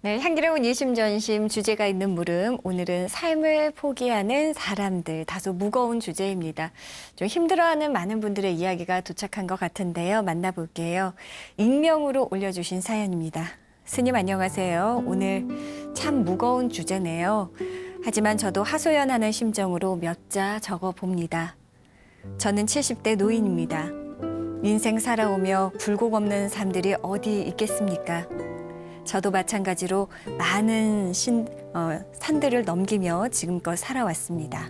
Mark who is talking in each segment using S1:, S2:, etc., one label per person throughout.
S1: 네, 향기로운 이심전심 주제가 있는 물음. 오늘은 삶을 포기하는 사람들, 다소 무거운 주제입니다. 좀 힘들어하는 많은 분들의 이야기가 도착한 것 같은데요. 만나볼게요. 익명으로 올려주신 사연입니다. 스님 안녕하세요. 오늘 참 무거운 주제네요. 하지만 저도 하소연하는 심정으로 몇 자 적어봅니다. 저는 70대 노인입니다. 인생 살아오며 굴곡 없는 삶들이 어디 있겠습니까? 저도 마찬가지로 많은 산들을 넘기며 지금껏 살아왔습니다.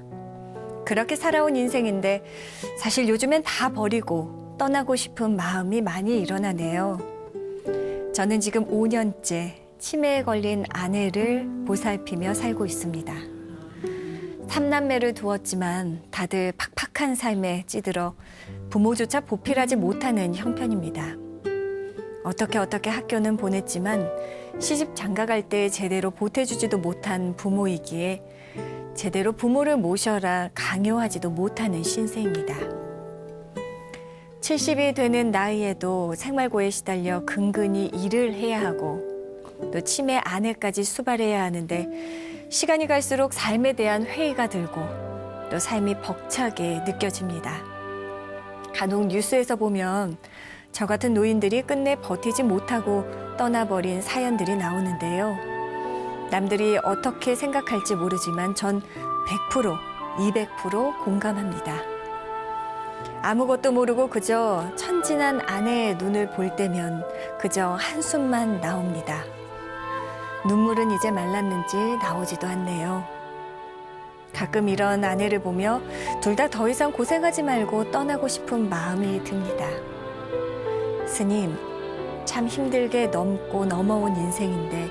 S1: 그렇게 살아온 인생인데 사실 요즘엔 다 버리고 떠나고 싶은 마음이 많이 일어나네요. 저는 지금 5년째 치매에 걸린 아내를 보살피며 살고 있습니다. 3남매를 두었지만 다들 팍팍한 삶에 찌들어 부모조차 보필하지 못하는 형편입니다. 어떻게 학교는 보냈지만 시집 장가갈 때 제대로 보태주지도 못한 부모이기에 제대로 부모를 모셔라 강요하지도 못하는 신세입니다. 70이 되는 나이에도 생활고에 시달려 근근히 일을 해야 하고 또 치매 아내까지 수발해야 하는데 시간이 갈수록 삶에 대한 회의가 들고 또 삶이 벅차게 느껴집니다. 간혹 뉴스에서 보면 저 같은 노인들이 끝내 버티지 못하고 떠나버린 사연들이 나오는데요. 남들이 어떻게 생각할지 모르지만 전 100%, 200% 공감합니다. 아무것도 모르고 그저 천진한 아내의 눈을 볼 때면 그저 한숨만 나옵니다. 눈물은 이제 말랐는지 나오지도 않네요. 가끔 이런 아내를 보며 둘 다 더 이상 고생하지 말고 떠나고 싶은 마음이 듭니다. 스님, 참 힘들게 넘고 넘어온 인생인데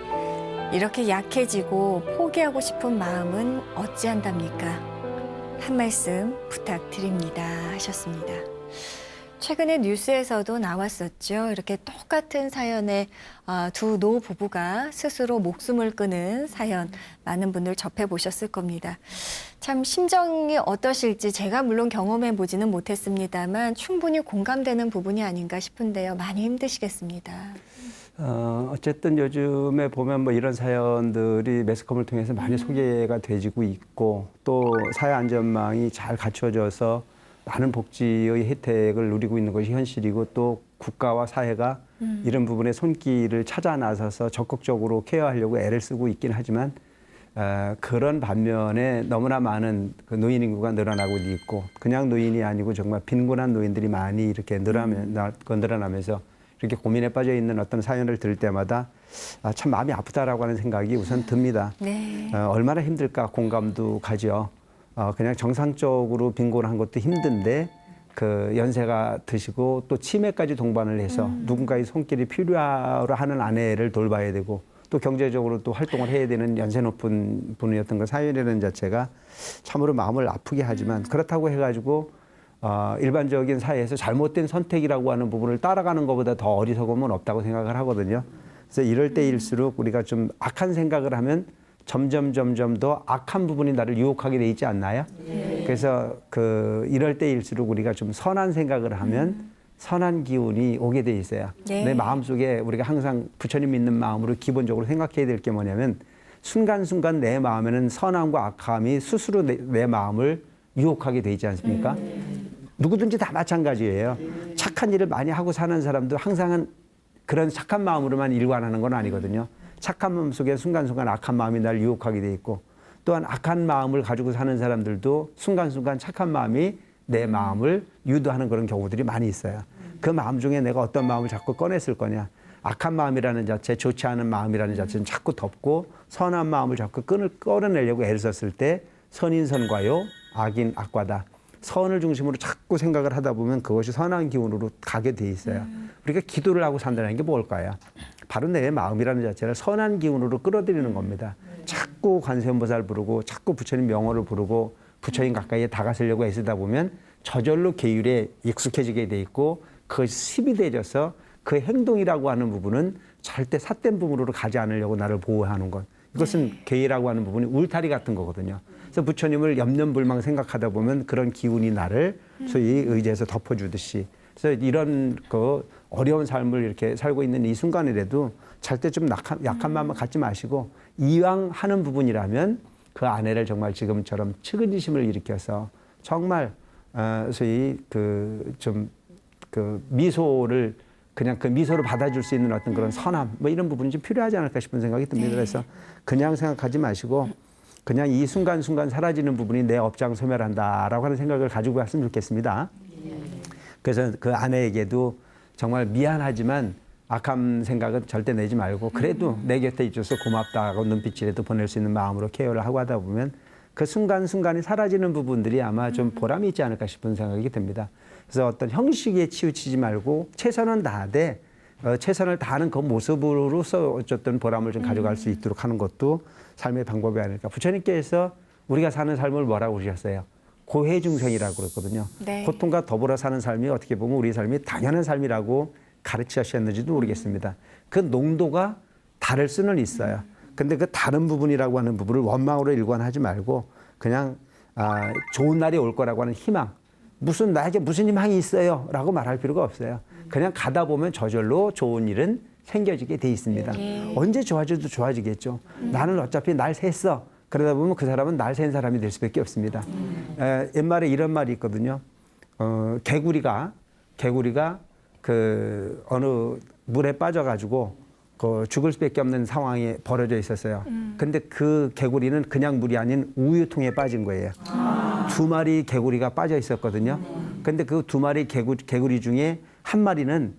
S1: 이렇게 약해지고 포기하고 싶은 마음은 어찌한답니까? 한 말씀 부탁드립니다 하셨습니다. 최근에 뉴스에서도 나왔었죠. 이렇게 똑같은 사연에 두 노부부가 스스로 목숨을 끊은 사연 많은 분들 접해보셨을 겁니다. 참 심정이 어떠실지 제가 물론 경험해 보지는 못했습니다만 충분히 공감되는 부분이 아닌가 싶은데요. 많이 힘드시겠습니다.
S2: 어쨌든 요즘에 보면 뭐 이런 사연들이 매스컴을 통해서 많이 소개가 되지고 있고 또 사회 안전망이 잘 갖춰져서 많은 복지의 혜택을 누리고 있는 것이 현실이고 또 국가와 사회가 이런 부분에 손길을 찾아 나서서 적극적으로 케어하려고 애를 쓰고 있긴 하지만 그런 반면에 너무나 많은 그 노인 인구가 늘어나고 있고 그냥 노인이 아니고 정말 빈곤한 노인들이 많이 이렇게 늘어나면서 이렇게 고민에 빠져 있는 어떤 사연을 들을 때마다 참 마음이 아프다라고 하는 생각이 우선 듭니다.
S1: 네.
S2: 얼마나 힘들까 공감도 가죠. 그냥 정상적으로 빈곤한 것도 힘든데 그 연세가 드시고 또 치매까지 동반을 해서 누군가의 손길이 필요하는 아내를 돌봐야 되고 또 경제적으로 또 활동을 해야 되는 연세 높은 분이었던 그 사연이라는 자체가 참으로 마음을 아프게 하지만 그렇다고 해가지고 일반적인 사회에서 잘못된 선택이라고 하는 부분을 따라가는 것보다 더 어리석음은 없다고 생각을 하거든요. 그래서 이럴 때일수록 우리가 좀 악한 생각을 하면 점점 더 악한 부분이 나를 유혹하게 돼 있지 않나요? 그래서 이럴 때일수록 우리가 좀 선한 생각을 하면 선한 기운이 오게 돼 있어요.
S1: 네.
S2: 내 마음속에 우리가 항상 부처님 믿는 마음으로 기본적으로 생각해야 될 게 뭐냐면 순간순간 내 마음에는 선함과 악함이 스스로 내 마음을 유혹하게 돼 있지 않습니까? 누구든지 다 마찬가지예요. 착한 일을 많이 하고 사는 사람도 항상은 그런 착한 마음으로만 일관하는 건 아니거든요. 착한 마음 속에 순간순간 악한 마음이 날 유혹하게 돼 있고 또한 악한 마음을 가지고 사는 사람들도 순간순간 착한 마음이 내 마음을 유도하는 그런 경우들이 많이 있어요. 그 마음 중에 내가 어떤 마음을 자꾸 꺼냈을 거냐. 악한 마음이라는 자체, 좋지 않은 마음이라는 자체는 자꾸 덮고 선한 마음을 자꾸 꺼내려고 애를 썼을 때 선인 선과요, 악인 악과다. 선을 중심으로 자꾸 생각을 하다 보면 그것이 선한 기운으로 가게 돼 있어요. 우리가 기도를 하고 산다는 게 뭘까요? 바로 내 마음이라는 자체를 선한 기운으로 끌어들이는 겁니다. 자꾸 관세음보살 부르고 자꾸 부처님 명호를 부르고 부처님 가까이에 다가서려고 애쓰다 보면 저절로 계율에 익숙해지게 돼 있고 그것이 습이 되져서 그 행동이라고 하는 부분은 절대 삿된 부분으로 가지 않으려고 나를 보호하는 것. 이것은 계율이라고 하는 부분이 울타리 같은 거거든요. 그래서 부처님을 염려불망 생각하다 보면 그런 기운이 나를 소위 의지해서 덮어주듯이 그래서 이런 어려운 삶을 이렇게 살고 있는 이 순간이라도 절대 좀 약한 마음을 갖지 마시고 이왕 하는 부분이라면 그 아내를 정말 지금처럼 측은지심을 일으켜서 정말 소위 그 미소를 그냥 그 미소로 받아줄 수 있는 어떤 그런 선함 뭐 이런 부분이 좀 필요하지 않을까 싶은 생각이 듭니다. 그래서 그냥 생각하지 마시고 그냥 이 순간순간 사라지는 부분이 내 업장 소멸한다라고 하는 생각을 가지고 갔으면 좋겠습니다. 그래서 그 아내에게도 정말 미안하지만 악한 생각은 절대 내지 말고 그래도 내 곁에 있어서 고맙다고 눈빛이라도 보낼 수 있는 마음으로 케어를 하고 하다 보면 그 순간순간이 사라지는 부분들이 아마 좀 보람이 있지 않을까 싶은 생각이 듭니다. 그래서 어떤 형식에 치우치지 말고 최선은 다하되 최선을 다하는 그 모습으로서 어쨌든 보람을 좀 가져갈 수 있도록 하는 것도 삶의 방법이 아닐까. 부처님께서 우리가 사는 삶을 뭐라고 그러셨어요? 고해중생이라고 그랬거든요.
S1: 네.
S2: 고통과 더불어 사는 삶이 어떻게 보면 우리 삶이 당연한 삶이라고 가르치셨는지도 모르겠습니다. 그 농도가 다를 수는 있어요. 근데 그 다른 부분이라고 하는 부분을 원망으로 일관하지 말고 그냥 좋은 날이 올 거라고 하는 희망. 나에게 무슨 희망이 있어요? 라고 말할 필요가 없어요. 그냥 가다 보면 저절로 좋은 일은 생겨지게 돼 있습니다. 언제 좋아져도 좋아지겠죠. 나는 어차피 날 샜어. 그러다 보면 그 사람은 날 센 사람이 될 수밖에 없습니다. 옛말에 이런 말이 있거든요. 개구리가 그 어느 물에 빠져가지고 그 죽을 수밖에 없는 상황이 벌어져 있었어요. 근데 그 개구리는 그냥 물이 아닌 우유통에 빠진 거예요. 두 마리 개구리가 빠져 있었거든요. 근데 그 두 마리 개구리 중에 한 마리는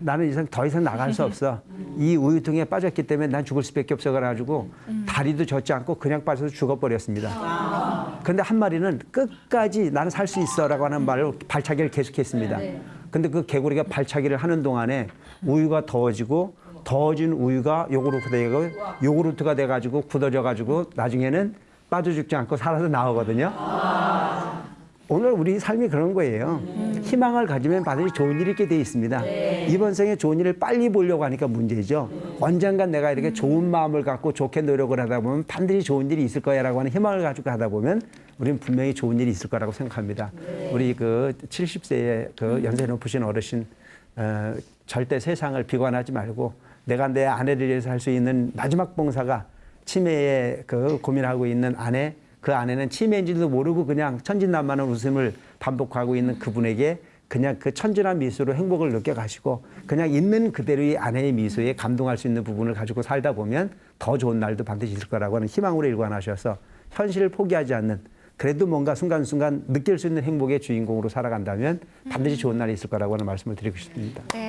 S2: 나는 더 이상 나갈 수 없어. 이 우유통에 빠졌기 때문에 난 죽을 수밖에 없어 그래가지고 다리도 젓지 않고 그냥 빠져서 죽어버렸습니다. 근데 한 마리는 끝까지 나는 살 수 있어라고 하는 말을 발차기를 계속했습니다. 근데 그 개구리가 발차기를 하는 동안에 우유가 더워지고 더워진 우유가 요구르트가 돼가지고 굳어져가지고 나중에는 빠져 죽지 않고 살아서 나오거든요. 오늘 우리 삶이 그런 거예요. 희망을 가지면 반드시 좋은 일이 있게 돼 있습니다. 이번 생에 좋은 일을 빨리 보려고 하니까 문제죠. 언젠간 내가 이렇게 좋은 마음을 갖고 좋게 노력을 하다 보면 반드시 좋은 일이 있을 거야라고 하는 희망을 가지고 하다 보면 우리는 분명히 좋은 일이 있을 거라고 생각합니다. 우리 그 70세의 그 연세 높으신 어르신 절대 세상을 비관하지 말고 내가 내 아내를 위해서 할 수 있는 마지막 봉사가 치매에 그 고민하고 있는 아내, 그 아내는 치매인지도 모르고 그냥 천진난만한 웃음을 반복하고 있는 그분에게 그냥 그 천진한 미소로 행복을 느껴가시고 그냥 있는 그대로의 아내의 미소에 감동할 수 있는 부분을 가지고 살다 보면 더 좋은 날도 반드시 있을 거라고 하는 희망으로 일관하셔서 현실을 포기하지 않는 그래도 뭔가 순간순간 느낄 수 있는 행복의 주인공으로 살아간다면 반드시 좋은 날이 있을 거라고 하는 말씀을 드리고 싶습니다.
S1: 네.